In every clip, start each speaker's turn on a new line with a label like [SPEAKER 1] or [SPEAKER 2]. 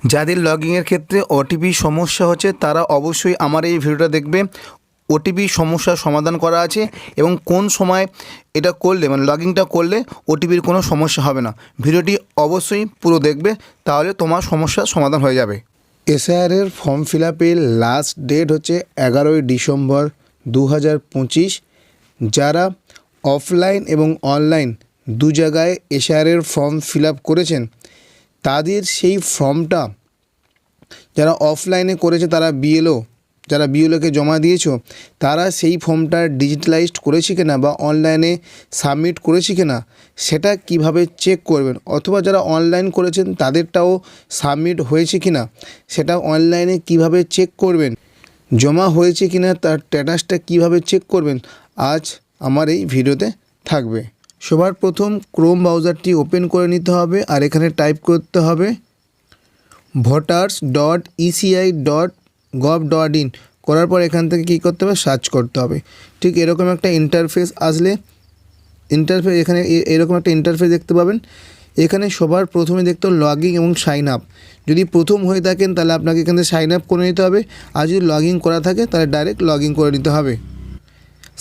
[SPEAKER 1] যাদের লগইনের ক্ষেত্রে ওটিপি সমস্যা হচ্ছে তারা অবশ্যই আমার এই ভিডিওটা দেখবে। ওটিপি সমস্যার সমাধান করা আছে এবং কোন সময় এটা করলে মানে লগইনটা করলে ওটিপির কোনো সমস্যা হবে না। ভিডিওটি অবশ্যই পুরো দেখবে, তাহলে তোমার সমস্যার সমাধান হয়ে যাবে। এসআইআরের ফর্ম ফিল আপের লাস্ট ডেট হচ্ছে 11ই ডিসেম্বর 2025। যারা অফলাইন এবং অনলাইন দু জায়গায় এসআইআরের ফর্ম ফিল আপ করেছেন তাদের সেই ফর্মটা, যারা অফলাইনে করেছে তারা যারা বিএলওকে জমা দিয়েছো তারা সেই ফর্মটা ডিজিটালাইজড করেছে কিনা বা অনলাইনে সাবমিট করেছে কিনা সেটা কিভাবে চেক করবেন, অথবা যারা অনলাইন করেছেন তাদেরটাও সাবমিট হয়েছে কিনা সেটা অনলাইনে কিভাবে চেক করবেন, জমা হয়েছে কিনা তার স্ট্যাটাসটা কিভাবে চেক করবেন, আজ আমার এই ভিডিওতে থাকবে। সবার প্রথম ক্রোম ব্রাউজারটি ওপেন করে নিতে হবে আর এখানে টাইপ করতে হবে voters.eci.gov.in। করার পর এখান থেকে কী করতে হবে, সার্চ করতে হবে। ঠিক এরকম একটা ইন্টারফেস আসলে এখানে এরকম একটা ইন্টারফেস দেখতে পাবেন। এখানে সবার প্রথমে দেখতে হবে লগইন এবং সাইন আপ। যদি প্রথম হয়ে থাকেন তাহলে আপনাকে এখানে সাইন আপ করে নিতে হবে, আর যদি লগইন করা থাকে তাহলে ডাইরেক্ট লগইন করে নিতে হবে।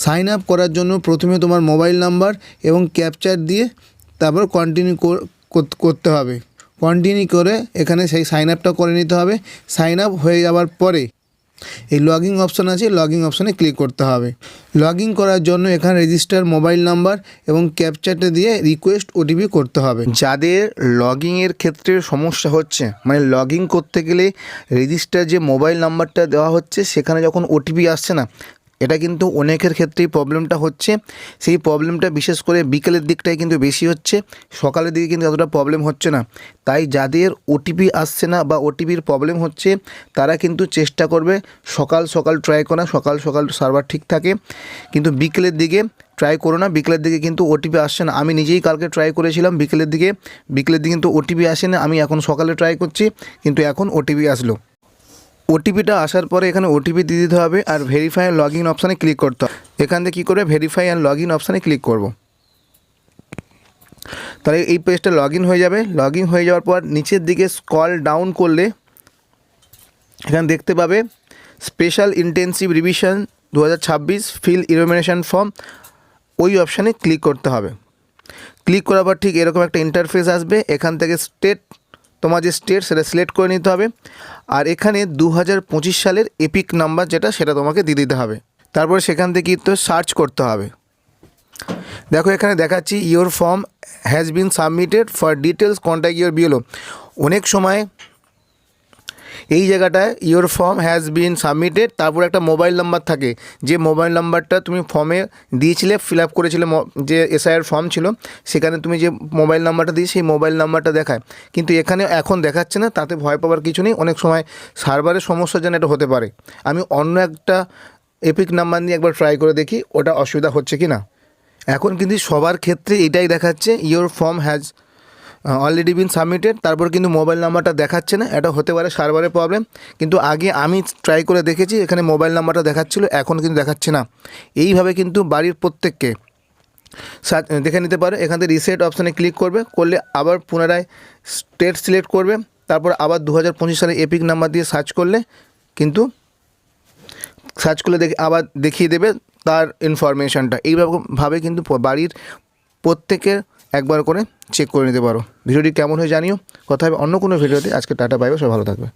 [SPEAKER 1] সাইন আপ করার জন্য প্রথমে তোমার মোবাইল নাম্বার এবং ক্যাপচার দিয়ে তারপর কন্টিনিউ করতে হবে। কন্টিনিউ করে এখানে সেই সাইন আপটা করে নিতে হবে। সাইন আপ হয়ে যাওয়ার পরে এই লগইন অপশান আছে, লগইন অপশানে ক্লিক করতে হবে। লগইন করার জন্য এখানে রেজিস্টার মোবাইল নাম্বার এবং ক্যাপচারটা দিয়ে রিকোয়েস্ট ওটিপি করতে হবে। যাদের লগইনের ক্ষেত্রে সমস্যা হচ্ছে, মানে লগইন করতে গেলে রেজিস্টার যে মোবাইল নাম্বারটা দেওয়া হচ্ছে সেখানে যখন ওটিপি আসছে না, এটা কিন্তু অনেকের ক্ষেত্রেই প্রবলেমটা হচ্ছে। সেই প্রবলেমটা বিশেষ করে বিকেলের দিকটাই কিন্তু বেশি হচ্ছে, সকালের দিকে কিন্তু এতটা প্রবলেম হচ্ছে না। তাই যাদের ওটিপি আসছে না বা ওটিপির প্রবলেম হচ্ছে তারা কিন্তু চেষ্টা করবে সকাল সকাল ট্রাই করা। সকাল সকাল সার্ভার ঠিক থাকে, কিন্তু বিকেলের দিকে ট্রাই করো না। বিকেলের দিকে কিন্তু ওটিপি আসছে না। আমি নিজেই কালকে ট্রাই করেছিলাম বিকেলের দিকে কিন্তু ওটিপি আসে না। আমি এখন সকালে ট্রাই করছি, কিন্তু এখন ওটিপি আসলো। ওটিপিটা আসার পরে এখানে ওটিপি দিয়ে দিতে হবে আর ভেরিফাই অ্যান্ড লগইন অপশানে ক্লিক করতে হবে। এখান থেকে কী করে ভেরিফাই অ্যান্ড লগইন অপশানে ক্লিক করব। তাহলে এই পেজটা লগইন হয়ে যাবে। লগইন হয়ে যাওয়ার পর নিচের দিকে স্ক্রল ডাউন করলে এখানে দেখতে পাবে special intensive revision 2026 fill information form, ওই অপশানে ক্লিক করতে হবে। ক্লিক করার পর ঠিক এরকম একটা ইন্টারফেস আসবে। এখান থেকে তোমার যে স্টেট সেটা সিলেক্ট করে নিতে হবে, আর এখানে 2025 সালের এপিক নাম্বার যেটা সেটা তোমাকে দিয়ে দিতে হবে। তারপরে সেখান থেকে তো সার্চ করতে হবে। দেখো এখানে দেখাচ্ছি your form has been submitted for details contact your BLO. অনেক সময় এই জায়গাটায় your form has been submitted তারপর একটা মোবাইল নাম্বার থাকে, যে মোবাইল নাম্বারটা তুমি ফর্মে দিয়েছিলে, ফিল আপ করেছিলে, যে এসআইআর ফর্ম ছিল সেখানে তুমি যে মোবাইল নাম্বারটা দিয়ে সেই মোবাইল নাম্বারটা দেখায়, কিন্তু এখানে এখন দেখাচ্ছে না। তাতে ভয় পাওয়ার কিছু নেই। অনেক সময় সার্ভারের সমস্যার জন্য এটা হতে পারে। আমি অন্য একটা এপিক নাম্বার নিয়ে একবার ট্রাই করে দেখি ওটা অসুবিধা হচ্ছে কি না। এখন কিন্তু সবার ক্ষেত্রে এটাই দেখাচ্ছে your form has already been submitted, তারপর কিন্তু মোবাইল নাম্বারটা দেখাচ্ছে না। এটা হতে পারে সার্ভারের প্রবলেম, কিন্তু আগে আমি ট্রাই করে দেখেছি এখানে মোবাইল নাম্বারটা দেখাচ্ছিল, এখন কিন্তু দেখাচ্ছে না। এইভাবে কিন্তু বাড়ির প্রত্যেককে দেখে নিতে পারে। এখান থেকে রিসেট অপশানে ক্লিক করলে আবার পুনরায় স্টেট সিলেক্ট করবে, তারপর আবার 2025 সালে এপিক নাম্বার দিয়ে সার্চ করলে আবার দেখিয়ে দেবে তার ইনফরমেশনটা। এইভাবে কিন্তু বাড়ির প্রত্যেকের একবার করে চেক করে নিতে পারো। ভিডিওটি কেমন হয়ে জানিও। কথা হবে অন্য কোনো ভিডিওতে। আজকে টাটা, বাই বাই, সবাই ভালো থাকবে।